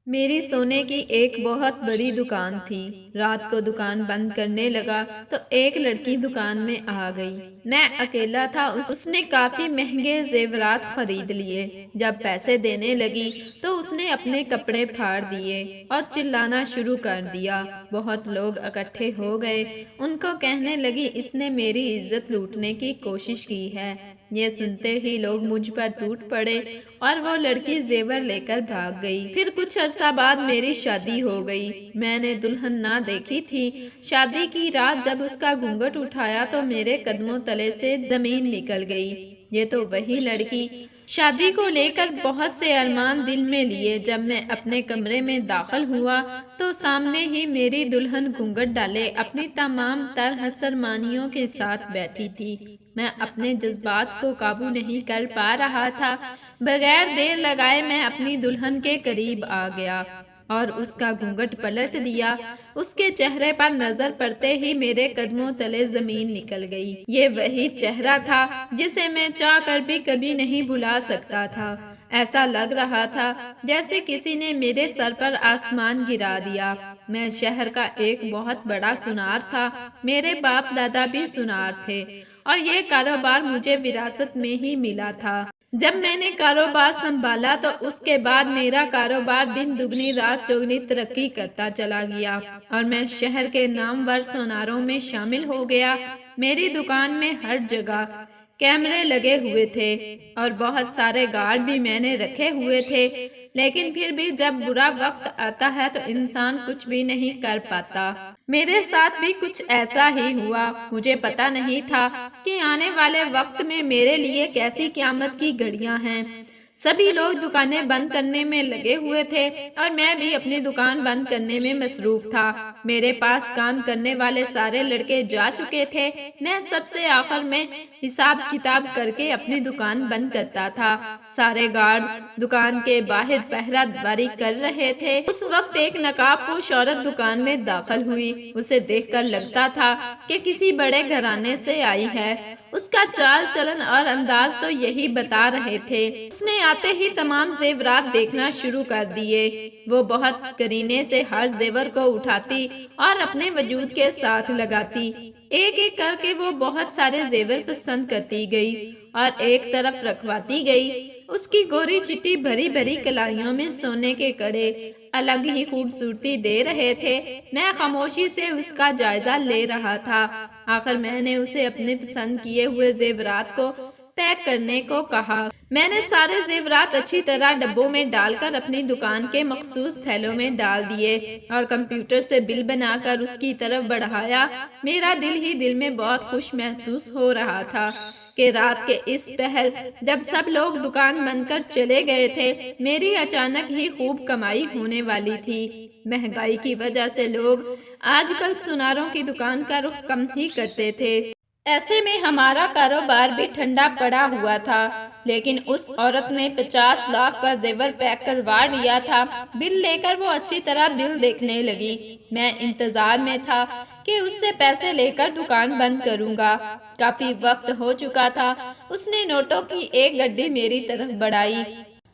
میری سونے کی ایک بہت بڑی دکان تھی۔ رات کو دکان بند کرنے لگا تو ایک لڑکی دکان میں آ گئی۔ میں اکیلا تھا۔ اس نے کافی مہنگے زیورات خرید لیے۔ جب پیسے دینے لگی تو اس نے اپنے کپڑے پھاڑ دیے اور چلانا شروع کر دیا۔ بہت لوگ اکٹھے ہو گئے۔ ان کو کہنے لگی اس نے میری عزت لوٹنے کی کوشش کی ہے۔ یہ سنتے ہی لوگ مجھ پر ٹوٹ پڑے اور وہ لڑکی زیور لے کر بھاگ گئی۔ پھر کچھ عرصہ بعد میری شادی ہو گئی۔ میں نے دلہن نہ دیکھی تھی۔ شادی کی رات جب اس کا گھونگھٹ اٹھایا تو میرے قدموں تلے سے زمین نکل گئی۔ یہ تو وہی لڑکی۔ شادی کو لے کر بہت سے ارمان دل میں لیے۔ جب میں اپنے کمرے میں داخل ہوا تو سامنے ہی میری دلہن گھونگھٹ ڈالے اپنی تمام تر حسرمانیوں کے ساتھ بیٹھی تھی۔ میں اپنے جذبات کو قابو نہیں کر پا رہا تھا۔ بغیر دیر لگائے میں اپنی دلہن کے قریب آ گیا اور اس کا گھونگھٹ پلٹ دیا۔ اس کے چہرے پر نظر پڑتے ہی میرے قدموں تلے زمین نکل گئی۔ یہ وہی چہرہ تھا جسے میں چاہ کر بھی کبھی نہیں بھلا سکتا تھا۔ ایسا لگ رہا تھا جیسے کسی نے میرے سر پر آسمان گرا دیا۔ میں شہر کا ایک بہت بڑا سنار تھا۔ میرے باپ دادا بھی سنار تھے اور یہ کاروبار مجھے وراثت میں ہی ملا تھا۔ جب میں نے کاروبار سنبھالا تو اس کے بعد میرا کاروبار دن دگنی رات چوگنی ترقی کرتا چلا گیا اور میں شہر کے نامور سوناروں میں شامل ہو گیا۔ میری دکان میں ہر جگہ کیمرے لگے ہوئے تھے اور بہت سارے گارڈ بھی میں نے رکھے ہوئے تھے، لیکن پھر بھی جب برا وقت آتا ہے تو انسان کچھ بھی نہیں کر پاتا۔ میرے ساتھ بھی کچھ ایسا ہی ہوا۔ مجھے پتا نہیں تھا کہ آنے والے وقت میں میرے لیے کیسی قیامت کی گھڑیاں ہیں۔ سبھی لوگ دکانیں بند کرنے میں لگے ہوئے تھے اور میں بھی اپنی دکان بند کرنے میں مصروف تھا۔ میرے پاس کام کرنے والے سارے لڑکے جا چکے تھے۔ میں سب سے آخر میں حساب کتاب کر کے اپنی دکان بند کرتا تھا۔ سارے گارڈ دکان کے باہر پہرہ داری کر رہے تھے۔ اس وقت ایک نقاب پوش عورت دکان میں داخل ہوئی۔ اسے دیکھ کر لگتا تھا کہ کسی بڑے گھرانے سے آئی ہے۔ اس کا چال چلن اور انداز تو یہی بتا رہے تھے۔ اس نے آتے ہی تمام زیورات دیکھنا شروع کر دیے۔ وہ بہت قرینے سے ہر زیور کو اٹھاتی اور اپنے وجود کے ساتھ لگاتی۔ ایک ایک کر کے وہ بہت سارے زیور پسند کرتی گئی اور ایک طرف رکھواتی گئی۔ اس کی گوری چٹی بھری بھری کلائیوں میں سونے کے کڑے الگ ہی خوبصورتی دے رہے تھے۔ میں خاموشی سے اس کا جائزہ لے رہا تھا۔ آخر میں نے اسے اپنے پسند کیے ہوئے زیورات کو پیک کرنے کو کہا۔ میں نے سارے زیورات اچھی طرح ڈبوں میں ڈال کر اپنی دکان کے مخصوص تھیلوں میں ڈال دیے اور کمپیوٹر سے بل بنا کر اس کی طرف بڑھایا۔ میرا دل ہی دل میں بہت خوش محسوس ہو رہا تھا کہ رات کے اس پہر جب سب لوگ دکان بند کر چلے گئے تھے، میری اچانک ہی خوب کمائی ہونے والی تھی۔ مہنگائی کی وجہ سے لوگ آج کل سناروں کی دکان کا رخ کم ہی کرتے تھے۔ ایسے میں ہمارا کاروبار بھی ٹھنڈا پڑا ہوا تھا، لیکن اس عورت نے 50 لاکھ کا زیور پیک کروا لیا تھا۔ بل لے کر وہ اچھی طرح بل دیکھنے لگی۔ میں انتظار میں تھا کہ اس سے پیسے لے کر دکان بند کروں گا۔ کافی وقت ہو چکا تھا۔ اس نے نوٹوں کی ایک گڈی میری طرف بڑھائی۔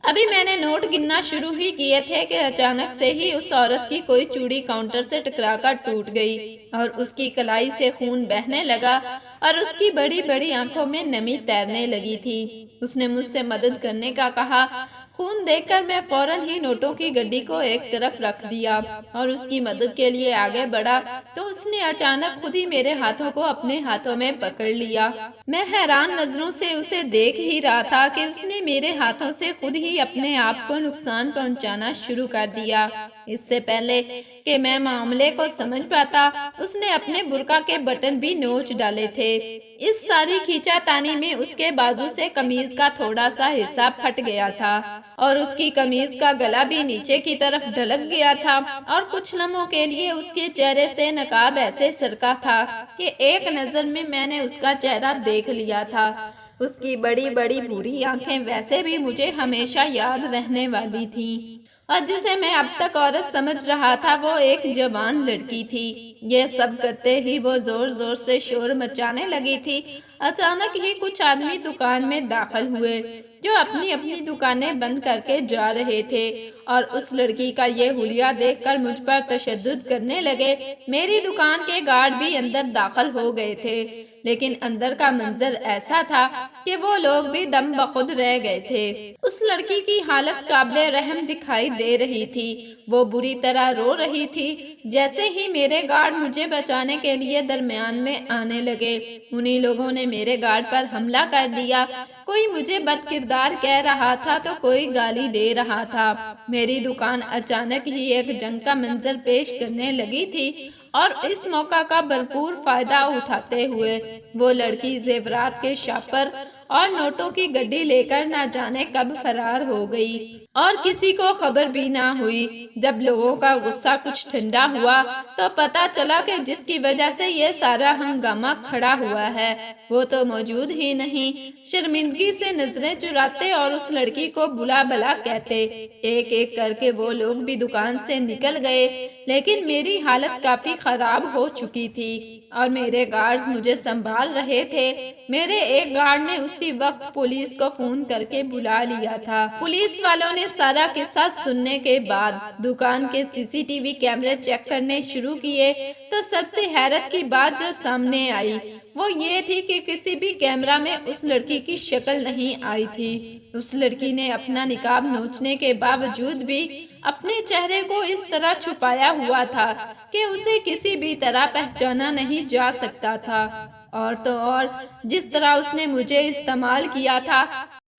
ابھی میں نے نوٹ گننا شروع ہی کیے تھے کہ اچانک سے ہی اس عورت کی کوئی چوڑی کاؤنٹر سے ٹکرا کر ٹوٹ گئی اور اس کی کلائی سے خون بہنے لگا اور اس کی بڑی بڑی آنکھوں میں نمی تیرنے لگی تھی۔ اس نے مجھ سے مدد کرنے کا کہا۔ خون دیکھ کر میں فوراً ہی نوٹوں کی گڈی کو ایک طرف رکھ دیا اور اس کی مدد کے لیے آگے بڑھا تو اس نے اچانک خود ہی میرے ہاتھوں کو اپنے ہاتھوں میں پکڑ لیا۔ میں حیران نظروں سے اسے دیکھ ہی رہا تھا کہ اس نے میرے ہاتھوں سے خود ہی اپنے آپ کو نقصان پہنچانا شروع کر دیا۔ اس سے پہلے کہ میں معاملے کو سمجھ پاتا، اس نے اپنے برقع کے بٹن بھی نوچ ڈالے تھے۔ اس ساری کھینچا تانی میں اس کے بازو سے قمیض کا تھوڑا سا حصہ پھٹ گیا تھا اور اس کی قمیض کا گلا بھی نیچے کی طرف ڈھلک گیا تھا اور کچھ لمحوں کے لیے اس کے چہرے سے نقاب ایسے سرکا تھا کہ ایک نظر میں میں نے اس کا چہرہ دیکھ لیا تھا۔ اس کی بڑی بڑی بھوری آنکھیں ویسے بھی مجھے ہمیشہ یاد رہنے والی تھیں اور جسے میں اب تک عورت سمجھ رہا تھا وہ ایک جوان لڑکی تھی۔ یہ سب کرتے ہی وہ زور زور سے شور مچانے لگی تھی اچانک ہی کچھ آدمی دکان میں داخل ہوئے جو اپنی اپنی دکانیں بند کر کے جا رہے تھے اور اس لڑکی کا یہ حلیہ دیکھ کر مجھ پر تشدد کرنے لگے۔ میری دکان کے گارڈ بھی اندر داخل ہو گئے تھے، لیکن اندر کا منظر ایسا تھا کہ وہ لوگ بھی دم بخود رہ گئے تھے۔ اس لڑکی کی حالت قابل رحم دکھائی دے رہی تھی، وہ بری طرح رو رہی تھی۔ جیسے ہی میرے گارڈ مجھے بچانے کے لیے درمیان میں آنے لگے، انہی لوگوں نے میرے گارڈ پر حملہ کر دیا۔ کوئی مجھے بد کردار کہہ رہا تھا تو کوئی گالی دے رہا تھا۔ میری دکان اچانک ہی ایک جنگ کا منظر پیش کرنے لگی تھی اور اس موقع کا بھرپور فائدہ اٹھاتے ہوئے وہ لڑکی زیورات کے شاپر اور نوٹوں کی گڈی لے کر نہ جانے کب فرار ہو گئی اور کسی کو خبر بھی نہ ہوئی۔ جب لوگوں کا غصہ کچھ ٹھنڈا ہوا تو پتا چلا کہ جس کی وجہ سے یہ سارا ہنگامہ کھڑا ہوا ہے وہ تو موجود ہی نہیں۔ شرمندگی سے نظریں چراتے اور اس لڑکی کو بلا بلا کہتے۔ ایک ایک کر کے وہ لوگ بھی دکان سے نکل گئے، لیکن میری حالت کافی خراب ہو چکی تھی اور میرے گارڈز مجھے سنبھال رہے تھے۔ میرے ایک گارڈ نے اسی وقت پولیس کو فون کر کے بلا لیا تھا۔ پولیس والوں نے سارا قصہ سننے کے بعد دکان کے سی سی ٹی وی کیمرے چیک کرنے شروع کیے تو سب سے حیرت کی بات جو سامنے آئی وہ یہ تھی کہ کسی بھی کیمرہ میں اس لڑکی کی شکل نہیں آئی تھی۔ اس لڑکی نے اپنا نقاب نوچنے کے باوجود بھی اپنے چہرے کو اس طرح چھپایا ہوا تھا کہ اسے کسی بھی طرح پہچانا نہیں جا سکتا تھا۔ اور تو اور جس طرح اس نے مجھے استعمال کیا تھا،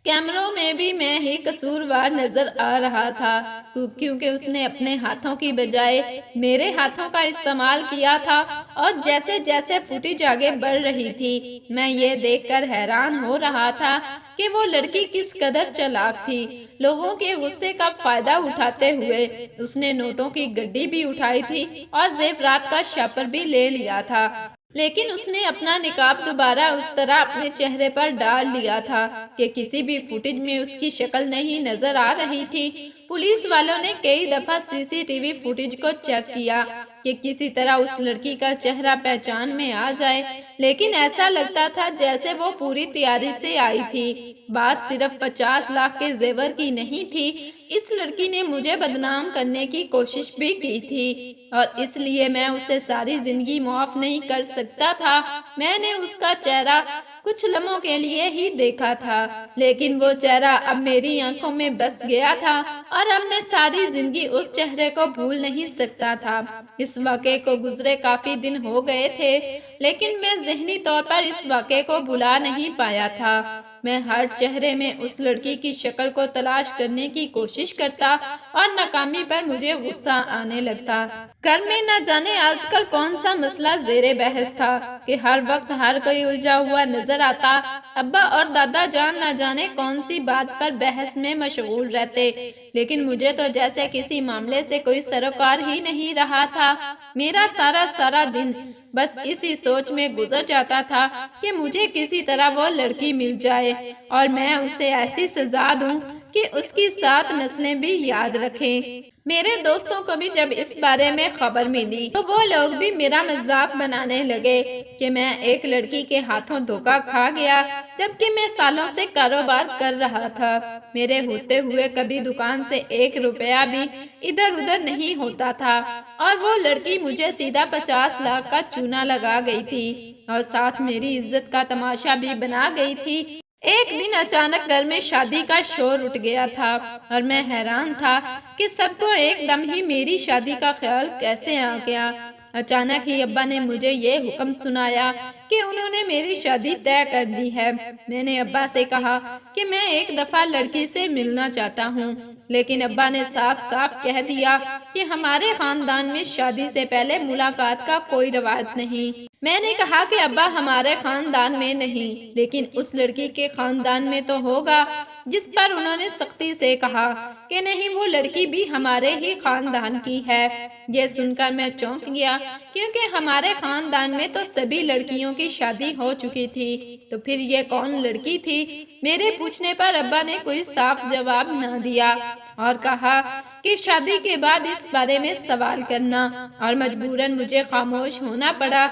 کیمروں میں بھی میں ہی قصوروار نظر آ رہا تھا، کیونکہ اس نے اپنے ہاتھوں کی بجائے میرے ہاتھوں کا استعمال کیا تھا۔ اور جیسے جیسے فوٹیج آگے بڑھ رہی تھی میں یہ دیکھ کر حیران ہو رہا تھا کہ وہ لڑکی کس قدر چالاک تھی۔ لوگوں کے غصے کا فائدہ اٹھاتے ہوئے اس نے نوٹوں کی گڈی بھی اٹھائی تھی اور زیورات کا شاپر بھی لے لیا تھا، لیکن اس نے اپنا نقاب دوبارہ اس طرح اپنے چہرے پر ڈال لیا تھا کہ کسی بھی فوٹیج میں اس کی شکل نہیں نظر آ رہی تھی۔ پولیس والوں نے کئی دفعہ سی سی ٹی وی فوٹیج کو چیک کیا کہ کسی طرح اس لڑکی کا چہرہ پہچان میں آ جائے، لیکن ایسا لگتا تھا جیسے وہ پوری تیاری سے آئی تھی۔ بات صرف 50 لاکھ کے زیور کی نہیں تھی، اس لڑکی نے مجھے بدنام کرنے کی کوشش بھی کی تھی اور اس لیے میں اسے ساری زندگی معاف نہیں کر سکتا تھا۔ میں نے اس کا چہرہ کچھ لمحوں کے لیے ہی دیکھا تھا، لیکن وہ چہرہ اب میری آنکھوں میں بس گیا تھا اور اب میں ساری زندگی اس چہرے کو بھول نہیں سکتا تھا۔ اس واقعے کو گزرے کافی دن ہو گئے تھے، لیکن میں ذہنی طور پر اس واقعے کو بھلا نہیں پایا تھا۔ میں ہر چہرے میں اس لڑکی کی شکل کو تلاش کرنے کی کوشش کرتا اور ناکامی پر مجھے غصہ آنے لگتا۔ گھر میں نہ جانے آج کل کون سا مسئلہ زیر بحث تھا کہ ہر وقت ہر کوئی الجھا ہوا نظر آتا۔ ابا اور دادا جان نہ جانے کون سی بات پر بحث میں مشغول رہتے، لیکن مجھے تو جیسے کسی معاملے سے کوئی سروکار ہی نہیں رہا تھا۔ میرا سارا دن بس اسی سوچ میں گزر جاتا تھا کہ مجھے کسی طرح وہ لڑکی مل جائے اور میں اسے ایسی سزا دوں کہ اس کی 7 نسلیں بھی یاد رکھیں۔ میرے دوستوں کو بھی جب اس بارے میں خبر ملی تو وہ لوگ بھی میرا مذاق بنانے لگے کہ میں ایک لڑکی کے ہاتھوں دھوکا کھا گیا، جبکہ میں سالوں سے کاروبار کر رہا تھا۔ میرے ہوتے ہوئے کبھی دکان سے 1 روپیہ بھی ادھر ادھر نہیں ہوتا تھا اور وہ لڑکی مجھے سیدھا 50 لاکھ کا چونا لگا گئی تھی اور ساتھ میری عزت کا تماشا بھی بنا گئی تھی۔ ایک دن اچانک گھر میں شادی کا شور اٹھ گیا تھا اور میں حیران تھا کہ سب کو ایک دم ہی میری شادی کا خیال کیسے آ گیا۔ اچانک ہی ابا نے مجھے یہ حکم سنایا کہ انہوں نے میری شادی طے کر دی ہے۔ میں نے ابا سے کہا کہ میں ایک دفعہ لڑکی سے ملنا چاہتا ہوں، لیکن ابا نے صاف صاف کہہ دیا کہ ہمارے خاندان میں شادی سے پہلے ملاقات کا کوئی رواج نہیں۔ میں نے کہا کہ ابا ہمارے خاندان میں نہیں، لیکن اس لڑکی کے خاندان میں تو ہوگا، جس پر انہوں نے سختی سے کہا کہ نہیں، وہ لڑکی بھی ہمارے ہی خاندان کی ہے۔ یہ سن کر میں چونک گیا، کیونکہ ہمارے خاندان میں تو سبھی لڑکیوں کی شادی ہو چکی تھی، تو پھر یہ کون لڑکی تھی؟ میرے پوچھنے پر ابا نے کوئی صاف جواب نہ دیا اور کہا کہ شادی کے بعد اس بارے میں سوال کرنا، اور مجبوراً مجھے خاموش ہونا پڑا۔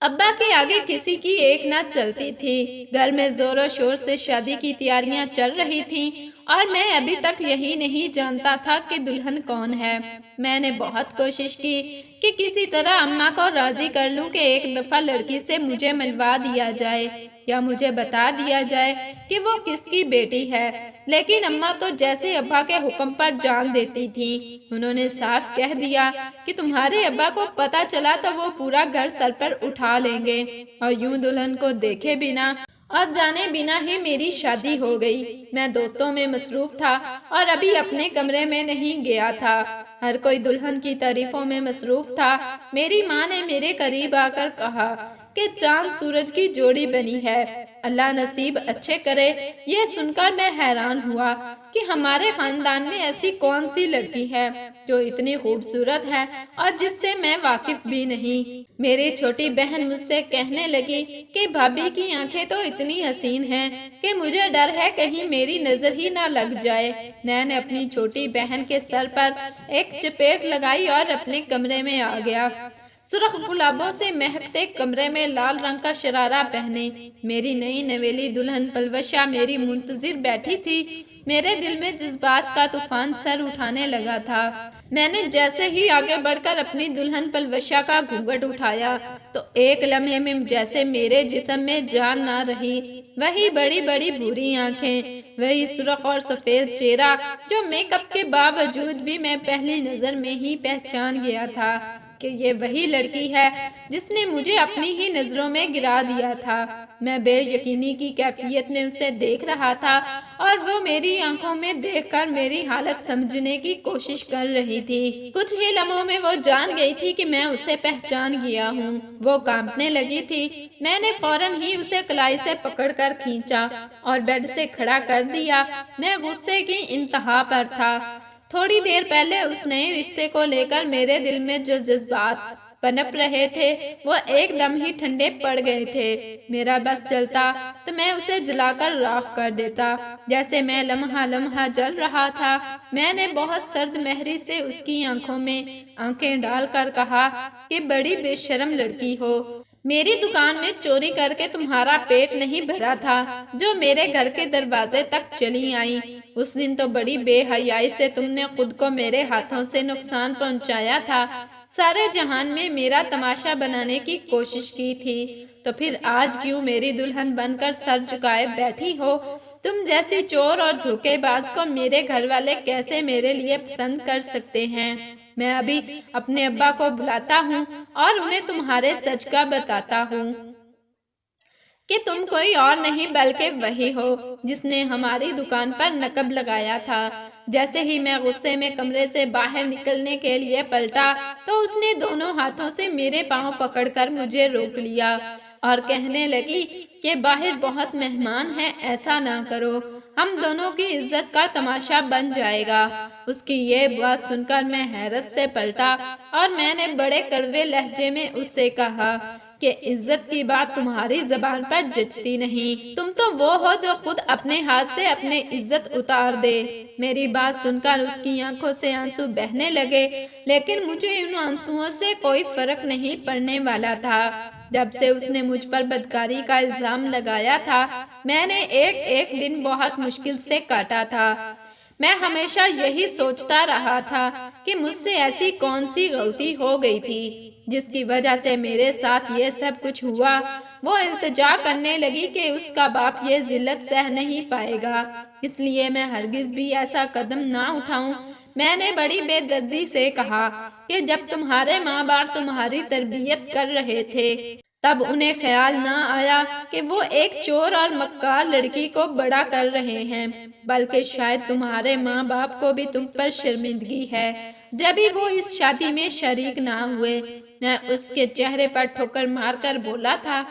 ابا کے آگے کسی کی ایک نہ چلتی تھی۔ گھر میں زور و شور سے شادی کی تیاریاں چل رہی تھیں اور میں ابھی تک یہی نہیں جانتا تھا کہ دلہن کون ہے۔ میں نے بہت کوشش کی کہ کسی طرح اماں کو راضی کر لوں کہ ایک دفعہ لڑکی سے مجھے ملوا دیا جائے یا مجھے بتا دیا جائے کہ وہ کس کی بیٹی ہے، لیکن اماں تو جیسے ابا کے حکم پر جان دیتی تھی۔ انہوں نے صاف کہہ دیا کہ تمہارے ابا کو پتہ چلا تو وہ پورا گھر سر پر اٹھا لیں گے اور یوں دلہن کو دیکھے بنا اور جانے بنا ہی میری شادی ہو گئی۔ میں دوستوں میں مصروف تھا اور ابھی اپنے کمرے میں نہیں گیا تھا۔ ہر کوئی دلہن کی تعریفوں میں مصروف تھا۔ میری ماں نے میرے قریب آ کر کہا کہ چاند سورج کی جوڑی بنی ہے، اللہ نصیب اچھے کرے۔ یہ سن کر میں حیران ہوا کہ ہمارے خاندان میں ایسی کون سی لڑکی ہے جو اتنی خوبصورت ہے اور جس سے میں واقف بھی نہیں۔ میری چھوٹی بہن مجھ سے کہنے لگی کہ بھابھی کی آنکھیں تو اتنی حسین ہیں کہ مجھے ڈر ہے کہیں میری نظر ہی نہ لگ جائے۔ میں نے اپنی چھوٹی بہن کے سر پر ایک چپیٹ لگائی اور اپنے کمرے میں آ گیا۔ سرخ گلابوں سے مہکتے کمرے میں لال رنگ کا شرارہ پہنے میری نئی نویلی دلہن پلوشا میری منتظر بیٹھی تھی۔ میرے دل میں جذبات کا طوفان سر اٹھانے لگا تھا۔ میں نے جیسے ہی آگے بڑھ کر اپنی دلہن پلوشا کا گھونگھٹ اٹھایا تو ایک لمحے میں جیسے میرے جسم میں جان نہ رہی۔ وہی بڑی بڑی بھوری آنکھیں، وہی سرخ اور سفید چہرہ جو میک اپ کے باوجود بھی میں پہلی نظر میں ہی پہچان گیا تھا کہ یہ وہی لڑکی ہے جس نے مجھے اپنی ہی نظروں میں گرا دیا تھا۔ میں بے یقینی کی کیفیت میں اسے دیکھ رہا تھا اور وہ میری آنکھوں میں دیکھ کر میری حالت سمجھنے کی کوشش کر رہی تھی۔ کچھ ہی لمحوں میں وہ جان گئی تھی کہ میں اسے پہچان گیا ہوں۔ وہ کانپنے لگی تھی۔ میں نے فوراً ہی اسے کلائی سے پکڑ کر کھینچا اور بیڈ سے کھڑا کر دیا۔ میں غصے کی انتہا پر تھا۔ تھوڑی دیر پہلے اس نئے رشتے کو لے کر میرے دل میں جو جذبات پنپ رہے تھے وہ ایک دم ہی ٹھنڈے پڑ گئے تھے۔ میرا بس چلتا تو میں اسے جلا کر راکھ کر دیتا جیسے میں لمحہ لمحہ جل رہا تھا۔ میں نے بہت سرد مہری سے اس کی آنکھوں میں آنکھیں ڈال کر کہا کہ بڑی بے شرم لڑکی ہو۔ میری دکان میں چوری کر کے تمہارا پیٹ نہیں بھرا تھا جو میرے گھر کے دروازے تک چلی آئی۔ اس دن تو بڑی بے حیائی سے تم نے خود کو میرے ہاتھوں سے نقصان پہنچایا تھا، سارے جہان میں میرا تماشا بنانے کی کوشش کی تھی، تو پھر آج کیوں میری دلہن بن کر سر جھکائے بیٹھی ہو؟ تم جیسی چور اور دھوکے باز کو میرے گھر والے کیسے میرے لیے پسند کر سکتے ہیں؟ میں ابھی اپنے ابا کو بلاتا ہوں اور انہیں تمہارے سچ کا بتاتا ہوں کہ تم کوئی اور نہیں بلکہ وہی ہو جس نے ہماری دکان پر نقب لگایا تھا۔ جیسے ہی میں غصے میں کمرے سے باہر نکلنے کے لیے پلٹا تو اس نے دونوں ہاتھوں سے میرے پاؤں پکڑ کر مجھے روک لیا اور کہنے لگی کہ باہر بہت مہمان ہیں، ایسا نہ کرو، ہم دونوں کی عزت کا تماشا بن جائے گا۔ اس کی یہ بات سن کر میں حیرت سے پلٹا اور میں نے بڑے کڑوے لہجے میں اس سے کہا کہ عزت کی بات تمہاری زبان پر جچتی نہیں، تم تو وہ ہو جو خود اپنے ہاتھ سے اپنے عزت اتار دے۔ میری بات سن کر اس کی آنکھوں سے آنسو بہنے لگے، لیکن مجھے ان آنسوؤں سے کوئی فرق نہیں پڑنے والا تھا۔ جب سے اس نے مجھ پر بدکاری کا الزام لگایا تھا میں نے ایک ایک دن بہت مشکل سے کاٹا تھا۔ میں ہمیشہ یہی سوچتا رہا تھا کہ مجھ سے ایسی کون سی غلطی ہو گئی تھی جس کی وجہ سے میرے ساتھ یہ سب کچھ ہوا۔ وہ التجا کرنے لگی کہ اس کا باپ یہ ذلت سہ نہیں پائے گا، اس لیے میں ہرگز بھی ایسا قدم نہ اٹھاؤں۔ میں نے بڑی بے دردی سے کہا کہ جب تمہارے ماں باپ تمہاری تربیت کر رہے تھے تب انہیں خیال نہ آیا کہ وہ ایک چور اور مکار لڑکی کو بڑا کر رہے ہیں، بلکہ شاید تمہارے ماں باپ کو بھی تم پر شرمندگی ہے جبھی وہ اس شادی میں شریک نہ ہوئے۔ میں اس کے چہرے پر ٹھوکر مار کر بولا تھا۔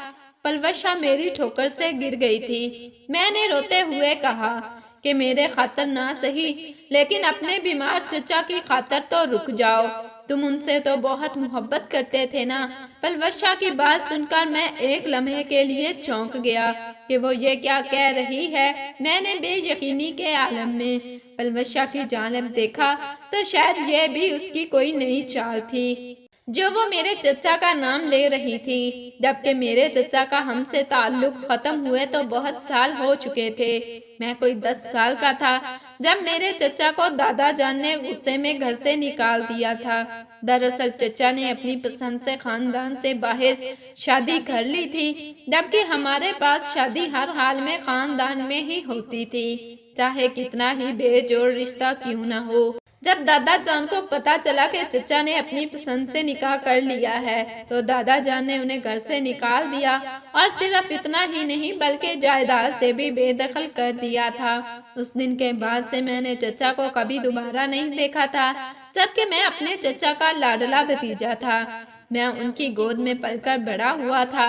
پلوشا میری ٹھوکر سے گر گئی تھی۔ میں نے روتے ہوئے کہا کہ میرے خاطر نہ سہی لیکن اپنے بیمار چچا کی خاطر تو رک جاؤ، تم ان سے تو بہت محبت کرتے تھے نا۔ پلوشا کی بات سن کر میں ایک لمحے کے لیے چونک گیا کہ وہ یہ کیا کہہ رہی ہے۔ میں نے بے یقینی کے عالم میں پلوشا کی جانب دیکھا تو شاید یہ بھی اس کی کوئی نئی چال تھی۔ جو وہ میرے چچا کا نام لے رہی تھی، جبکہ میرے چچا کا ہم سے تعلق ختم ہوئے تو بہت سال ہو چکے تھے۔ میں کوئی 10 سال کا تھا جب میرے چچا کو دادا جان نے غصے میں گھر سے نکال دیا تھا۔ دراصل چچا نے اپنی پسند سے خاندان سے باہر شادی کر لی تھی، جبکہ ہمارے پاس شادی ہر حال میں خاندان میں ہی ہوتی تھی، چاہے کتنا ہی بے جوڑ رشتہ کیوں نہ ہو۔ جب دادا جان کو پتا چلا کہ چچا نے اپنی پسند سے نکاح کر لیا ہے تو دادا جان نے انہیں گھر سے نکال دیا، اور صرف اتنا ہی نہیں بلکہ جائیداد سے بھی بے دخل کر دیا تھا۔ اس دن کے بعد سے میں نے چچا کو کبھی دوبارہ نہیں دیکھا تھا، جبکہ میں اپنے چچا کا لاڈلا بھتیجا تھا۔ میں ان کی گود میں پل کر بڑا ہوا تھا۔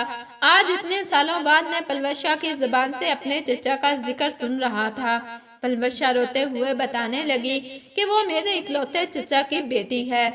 آج اتنے سالوں بعد میں پلوشا کی زبان سے اپنے چچا کا ذکر سن رہا تھا۔ پلوشا روتے ہوئے بتانے لگی کہ وہ میرے اکلوتے چچا کی بیٹی ہے۔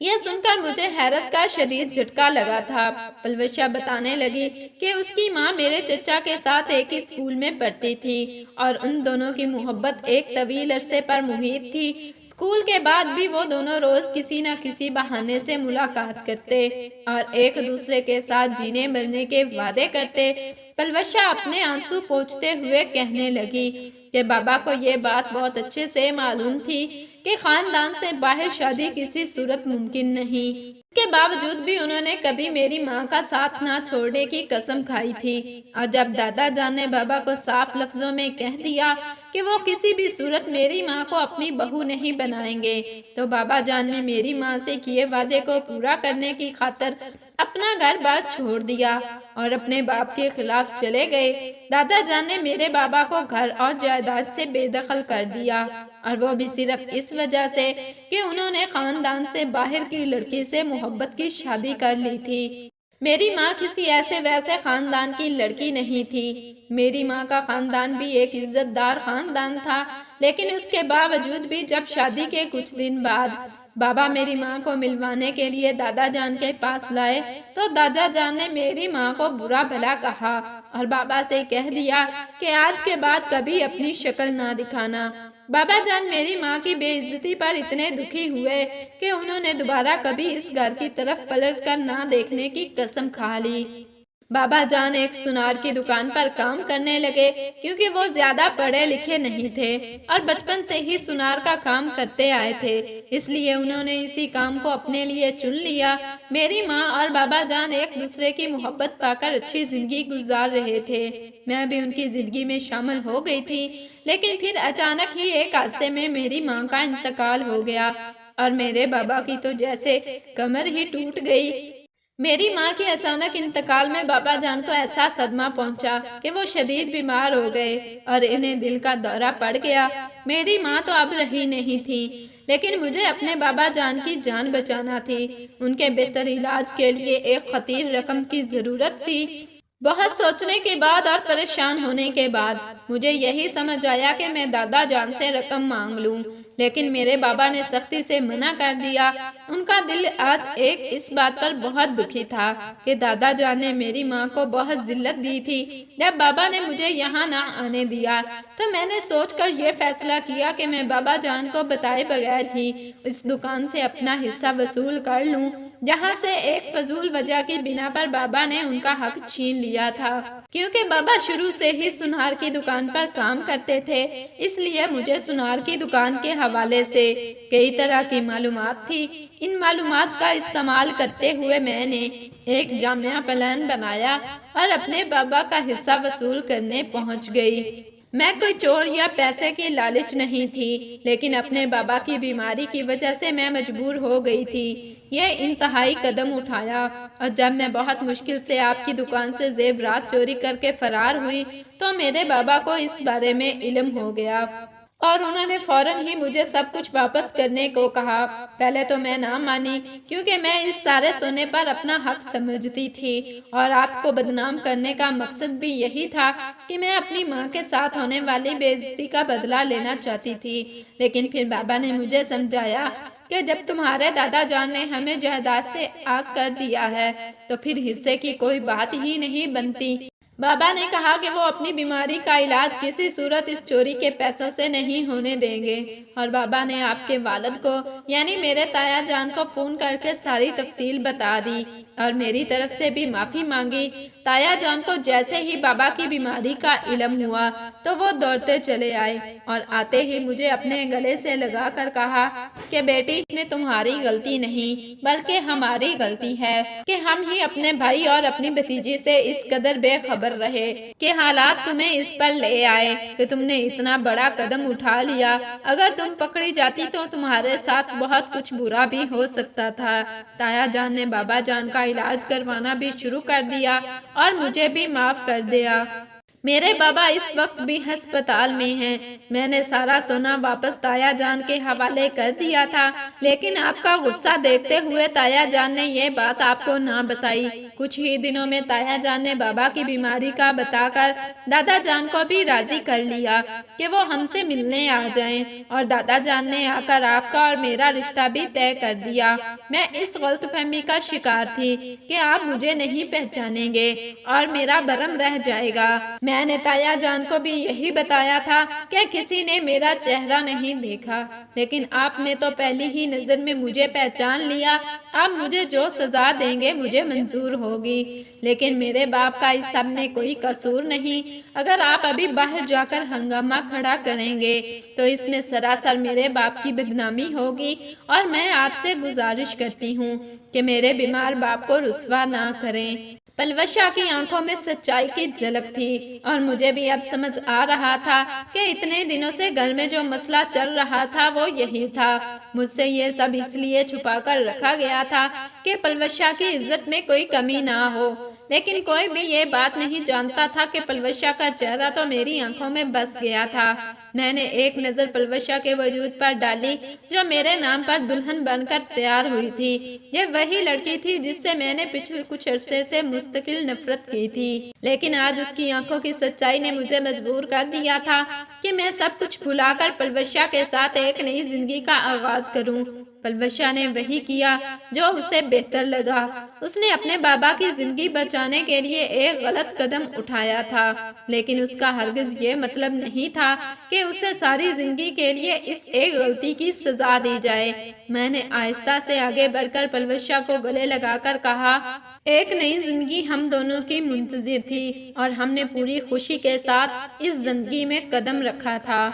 یہ سن کر مجھے حیرت کا شدید جھٹکا لگا تھا۔ پلوشا بتانے لگی کہ اس کی ماں میرے چچا کے ساتھ ایک ہی اسکول میں پڑھتی تھی اور ان دونوں کی محبت ایک طویل عرصے پر محیط تھی۔ اسکول کے بعد بھی وہ دونوں روز کسی نہ کسی بہانے سے ملاقات کرتے اور ایک دوسرے کے ساتھ جینے مرنے کے وعدے کرتے۔ پلوشا اپنے آنسو پوچھتے ہوئے کہنے لگی کہ بابا کو یہ بات بہت اچھے سے معلوم تھی کہ خاندان سے باہر شادی کسی صورت ممکن نہیں۔ اس کے باوجود بھی انہوں نے کبھی میری ماں کا ساتھ نہ چھوڑنے کی قسم کھائی تھی، اور جب دادا جان نے بابا کو صاف لفظوں میں کہہ دیا کہ وہ کسی بھی صورت میری ماں کو اپنی بہو نہیں بنائیں گے، تو بابا جان نے میری ماں سے کیے وعدے کو پورا کرنے کی خاطر اپنا گھر بار چھوڑ دیا اور اپنے باپ کے خلاف چلے گئے۔ دادا جان نے میرے بابا کو گھر اور جائیداد سے بے دخل کر دیا، اور وہ بھی صرف اس وجہ سے کہ انہوں نے خاندان سے باہر کی لڑکی سے محبت کی شادی کر لی تھی۔ میری ماں کسی ایسے ویسے خاندان کی لڑکی نہیں تھی۔ میری ماں کا خاندان بھی ایک عزت دار خاندان تھا، لیکن اس کے باوجود بھی جب شادی کے کچھ دن بعد بابا میری ماں کو ملوانے کے لیے دادا جان کے پاس لائے تو دادا جان نے میری ماں کو برا بھلا کہا اور بابا سے کہہ دیا کہ آج کے بعد کبھی اپنی شکل نہ دکھانا۔ بابا جان میری ماں کی بے عزتی پر اتنے دکھی ہوئے کہ انہوں نے دوبارہ کبھی اس گھر کی طرف پلٹ کر نہ دیکھنے کی قسم کھا لی۔ بابا جان ایک سونار کی دکان پر کام کرنے لگے، کیونکہ وہ زیادہ پڑھے لکھے نہیں تھے اور بچپن سے ہی سونار کا کام کرتے آئے تھے، اس لیے انہوں نے اسی کام کو اپنے لیے چن لیا۔ میری ماں اور بابا جان ایک دوسرے کی محبت پا کر اچھی زندگی گزار رہے تھے۔ میں بھی ان کی زندگی میں شامل ہو گئی تھی، لیکن پھر اچانک ہی ایک حادثے میں میری ماں کا انتقال ہو گیا اور میرے بابا کی تو جیسے کمر ہی ٹوٹ گئی۔ میری ماں کے اچانک انتقال میں بابا جان کو ایسا صدمہ پہنچا کہ وہ شدید بیمار ہو گئے اور انہیں دل کا دورہ پڑ گیا۔ میری ماں تو اب رہی نہیں تھی، لیکن مجھے اپنے بابا جان کی جان بچانا تھی۔ ان کے بہتر علاج کے لیے ایک خطیر رقم کی ضرورت تھی۔ بہت سوچنے کے بعد اور پریشان ہونے کے بعد مجھے یہی سمجھ آیا کہ میں دادا جان سے رقم مانگ لوں، لیکن میرے بابا نے سختی سے منع کر دیا۔ ان کا دل آج اس بات پر بہت دکھی تھا کہ دادا جان نے میری ماں کو بہت ذلت دی تھی۔ جب بابا نے مجھے یہاں نہ آنے دیا تو میں نے سوچ کر یہ فیصلہ کیا کہ میں بابا جان کو بتائے بغیر ہی اس دکان سے اپنا حصہ وصول کر لوں، جہاں سے ایک فضول وجہ کی بنا پر بابا نے ان کا حق چھین لیا تھا۔ کیونکہ بابا شروع سے ہی سونار کی دکان پر کام کرتے تھے، اس لیے مجھے سونار کی دکان کے حوالے سے کئی طرح کی معلومات تھی۔ ان معلومات کا استعمال کرتے ہوئے میں نے ایک جامع پلان بنایا اور اپنے بابا کا حصہ وصول کرنے پہنچ گئی۔ میں کوئی چور یا پیسے کی لالچ نہیں تھی، لیکن اپنے بابا کی بیماری کی وجہ سے میں مجبور ہو گئی تھی یہ انتہائی قدم اٹھایا، اور جب میں بہت مشکل سے آپ کی دکان سے زیورات چوری کر کے فرار ہوئی تو میرے بابا کو اس بارے میں علم ہو گیا اور انہوں نے فوراً ہی مجھے سب کچھ واپس کرنے کو کہا۔ پہلے تو میں نہ مانی، کیونکہ میں اس سارے سونے پر اپنا حق سمجھتی تھی اور آپ کو بدنام کرنے کا مقصد بھی یہی تھا کہ میں اپنی ماں کے ساتھ ہونے والی بے عزتی کا بدلہ لینا چاہتی تھی۔ لیکن پھر بابا نے مجھے سمجھایا کہ جب تمہارے دادا جان نے ہمیں جائیداد سے آگ کر دیا ہے تو پھر حصے کی کوئی بات ہی نہیں بنتی۔ بابا نے کہا کہ وہ اپنی بیماری کا علاج کسی صورت اس چوری کے پیسوں سے نہیں ہونے دیں گے، اور بابا نے آپ کے والد کو یعنی میرے تایا جان کو فون کر کے ساری تفصیل بتا دی اور میری طرف سے بھی معافی مانگی۔ تایا جان کو جیسے ہی بابا کی بیماری کا علم ہوا تو وہ دوڑتے چلے آئے اور آتے ہی مجھے اپنے گلے سے لگا کر کہا کہ بیٹی، اس میں تمہاری غلطی نہیں بلکہ ہماری غلطی ہے کہ ہم ہی اپنے بھائی اور اپنی بھتیجی سے اس قدر بے خبر رہے کہ حالات تمہیں اس پر لے آئے کہ تم نے اتنا بڑا قدم اٹھا لیا۔ اگر تم پکڑی جاتی تو تمہارے ساتھ بہت کچھ برا بھی ہو سکتا تھا۔ تایا جان نے بابا جان کا علاج کروانا بھی شروع کر دیا اور مجھے بھی معاف کر دیا۔ میرے بابا اس وقت بھی ہسپتال میں ہیں۔ میں نے سارا سونا واپس تایا جان کے حوالے کر دیا تھا، لیکن آپ کا غصہ دیکھتے ہوئے تایا جان نے یہ بات آپ کو نہ بتائی۔ کچھ ہی دنوں میں تایا جان نے بابا کی بیماری کا بتا کر دادا جان کو بھی راضی کر لیا کہ وہ ہم سے ملنے آ جائیں، اور دادا جان نے آ کر آپ کا اور میرا رشتہ بھی طے کر دیا۔ میں اس غلط فہمی کا شکار تھی کہ آپ مجھے نہیں پہچانیں گے اور میرا برم رہ جائے گا۔ میں نے تایا جان کو بھی یہی بتایا تھا کہ کسی نے میرا چہرہ نہیں دیکھا، لیکن آپ نے تو پہلی ہی نظر میں مجھے پہچان لیا۔ آپ مجھے جو سزا دیں گے مجھے منظور ہوگی، لیکن میرے باپ کا اس سب میں کوئی قصور نہیں۔ اگر آپ ابھی باہر جا کر ہنگامہ کھڑا کریں گے تو اس میں سراسر میرے باپ کی بدنامی ہوگی، اور میں آپ سے گزارش کرتی ہوں کہ میرے بیمار باپ کو رسوا نہ کریں۔ پلوشا کی آنکھوں میں سچائی کی جھلک تھی، اور مجھے بھی اب سمجھ آ رہا تھا کہ اتنے دنوں سے گھر میں جو مسئلہ چل رہا تھا وہ یہی تھا۔ مجھ سے یہ سب اس لیے چھپا کر رکھا گیا تھا کہ پلوشا کی عزت میں کوئی کمی نہ ہو، لیکن کوئی بھی یہ بات نہیں جانتا تھا کہ پلوشا کا چہرہ تو میری آنکھوں میں بس گیا تھا۔ میں نے ایک نظر پلوشا کے وجود پر ڈالی جو میرے نام پر دلہن بن کر تیار ہوئی تھی۔ یہ وہی لڑکی تھی جس سے میں نے پچھلے کچھ عرصے سے مستقل نفرت کی تھی، لیکن آج اس کی آنکھوں کی سچائی نے مجھے مجبور کر دیا تھا کہ میں سب کچھ بھلا کر پلوشا کے ساتھ ایک نئی زندگی کا آغاز کروں۔ پلوشا نے وہی کیا جو اسے بہتر لگا۔ اس نے اپنے بابا کی زندگی بچانے کے لیے ایک غلط قدم اٹھایا تھا، لیکن اس کا ہرگز یہ مطلب نہیں تھا کہ اسے ساری زندگی کے لیے اس ایک غلطی کی سزا دی جائے۔ میں نے آہستہ سے آگے بڑھ کر پلوشا کو گلے لگا کر کہا، ایک نئی زندگی ہم دونوں کی منتظر تھی اور ہم نے پوری خوشی کے ساتھ اس زندگی میں قدم رکھا تھا۔